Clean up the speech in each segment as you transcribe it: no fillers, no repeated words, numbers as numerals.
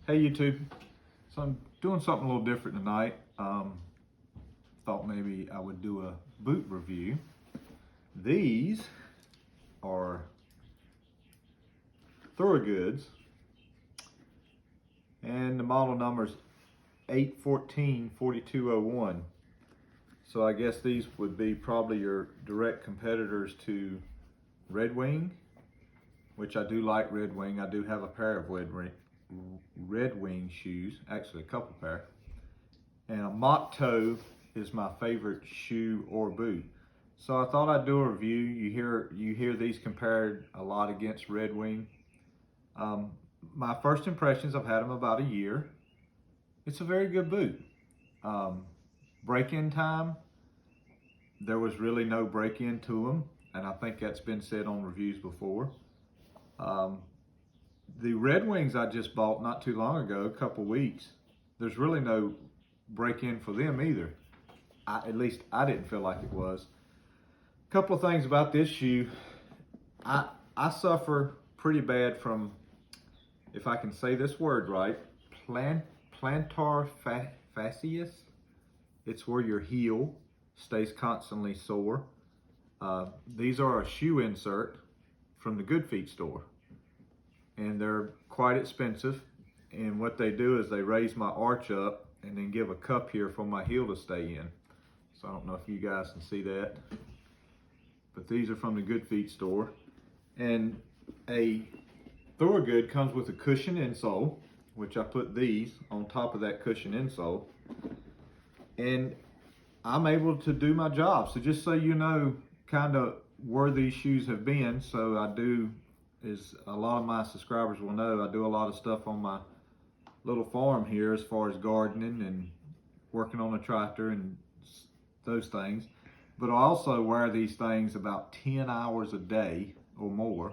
Hey YouTube, so I'm doing something a little different tonight. Thought maybe I would do a boot review. These are Thorogoods and the model number is 814-4201. So I guess these would be probably your direct competitors to Red Wing, which I do like Red Wing. I do have a pair of Red Wing shoes, actually a couple pair. And a mock toe is my favorite shoe or boot. So I thought I'd do a review. You hear these compared a lot against Red Wing. My first impressions, I've had them about a year. It's a very good boot. Break-in time, there was really no break-in to them, and I think that's been said on reviews before. The Red Wings I just bought not too long ago, a couple weeks, there's really no break-in for them either. At least I didn't feel like it was. A couple of things about this shoe. I suffer pretty bad from, if I can say this word right, plantar fasciitis. It's where your heel stays constantly sore. These are a shoe insert from the Good Feet store, and they're quite expensive. And what they do is they raise my arch up and then give a cup here for my heel to stay in. So I don't know if you guys can see that, but these are from the Good Feet store. And a Thorogood comes with a cushion insole, which I put these on top of that cushion insole, and I'm able to do my job. So just so you know kind of where these shoes have been, so I do, as a lot of my subscribers will know, I do a lot of stuff on my little farm here as far as gardening and working on a tractor and those things. But I also wear these things about 10 hours a day or more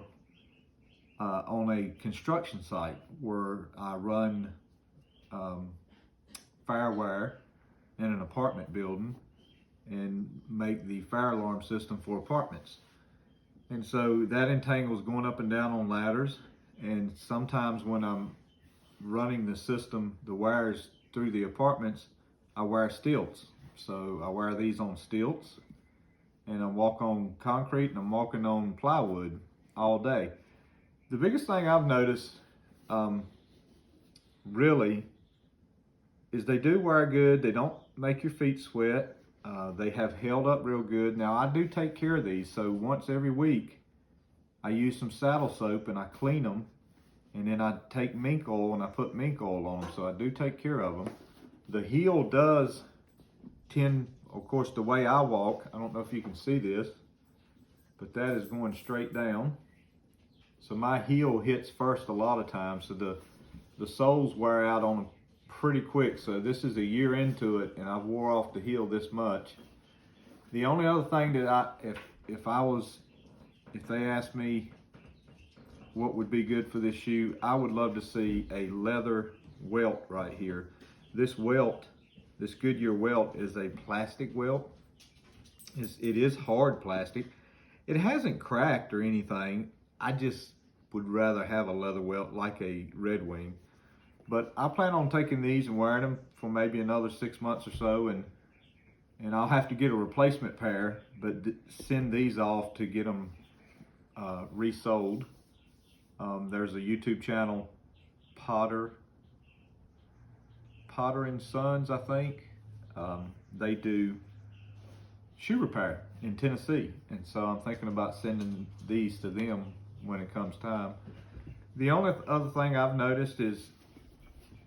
on a construction site where I run fire wire in an apartment building and make the fire alarm system for apartments. And so that entangles going up and down on ladders, and sometimes when I'm running the system, the wires through the apartments, I wear stilts. So I wear these on stilts, and I walk on concrete, and I'm walking on plywood all day. The biggest thing I've noticed really is they do wear good. They don't make your feet sweat. They have held up real good. Now I do take care of these, so once every week I use some saddle soap and I clean them, and then I take mink oil and I put mink oil on them, so I do take care of them. The heel does tend, of course, the way I walk, I don't know if you can see this, but that is going straight down. So my heel hits first a lot of times, so the soles wear out on them pretty quick. So this is a year into it, and I've wore off the heel this much. The only other thing that if they asked me what would be good for this shoe, I would love to see a leather welt right here. This welt, this Goodyear welt, is a plastic welt. It is hard plastic. It hasn't cracked or anything. I just would rather have a leather welt like a Red Wing. But I plan on taking these and wearing them for maybe another 6 months or so, and I'll have to get a replacement pair, but send these off to get them resold. There's a YouTube channel, Potter and Sons, I think. They do shoe repair in Tennessee, and so I'm thinking about sending these to them when it comes time. The only other thing I've noticed is,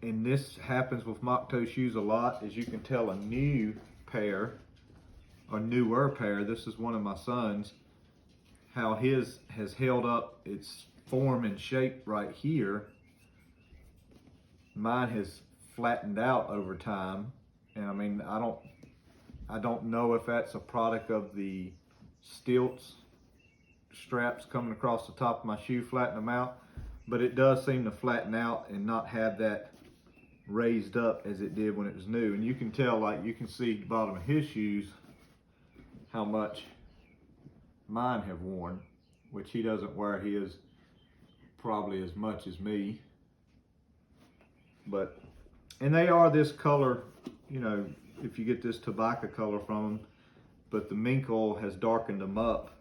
and this happens with mock toe shoes a lot, as you can tell a new pair, or newer pair, this is one of my sons, how his has held up its form and shape right here. Mine has flattened out over time, and I mean, I don't know if that's a product of the stilts straps coming across the top of my shoe flattening them out, but it does seem to flatten out and not have that raised up as it did when it was new. And you can tell, like you can see the bottom of his shoes, how much mine have worn, which he doesn't wear his probably as much as me. But, and they are this color, you know, if you get this tobacco color from them, but the mink oil has darkened them up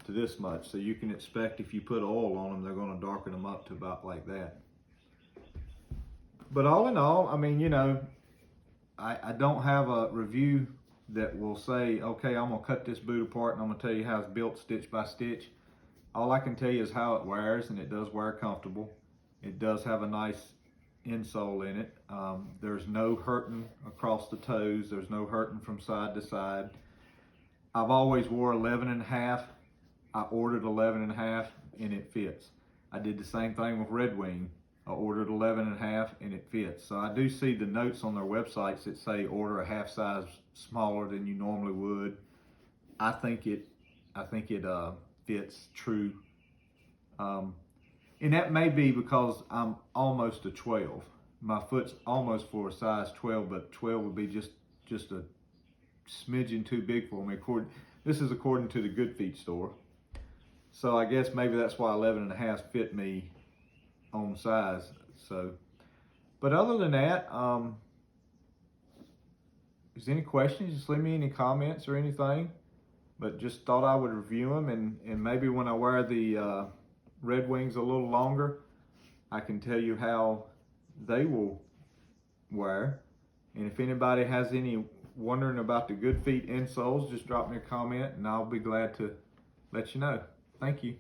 to this much. So you can expect if you put oil on them, they're going to darken them up to about like that. But all in all, I mean, you know, I don't have a review that will say, okay, I'm going to cut this boot apart and I'm going to tell you how it's built stitch by stitch. All I can tell you is how it wears, and it does wear comfortable. It does have a nice insole in it. There's no hurting across the toes. There's no hurting from side to side. I've always wore 11.5. I ordered 11.5 and it fits. I did the same thing with Red Wing. I ordered 11.5 and it fits. So I do see the notes on their websites that say order a half size smaller than you normally would. I think it fits true. And that may be because I'm almost a 12. My foot's almost for a size 12, but 12 would be just a smidgen too big for me. This is according to the Good Feet store. So I guess maybe that's why 11.5 fit me on size. So, but other than that, if there's any questions, just leave me any comments or anything. But just thought I would review them, and maybe when I wear the Red Wings a little longer, I can tell you how they will wear. And if anybody has any wondering about the Good Feet insoles, just drop me a comment and I'll be glad to let you know. Thank you.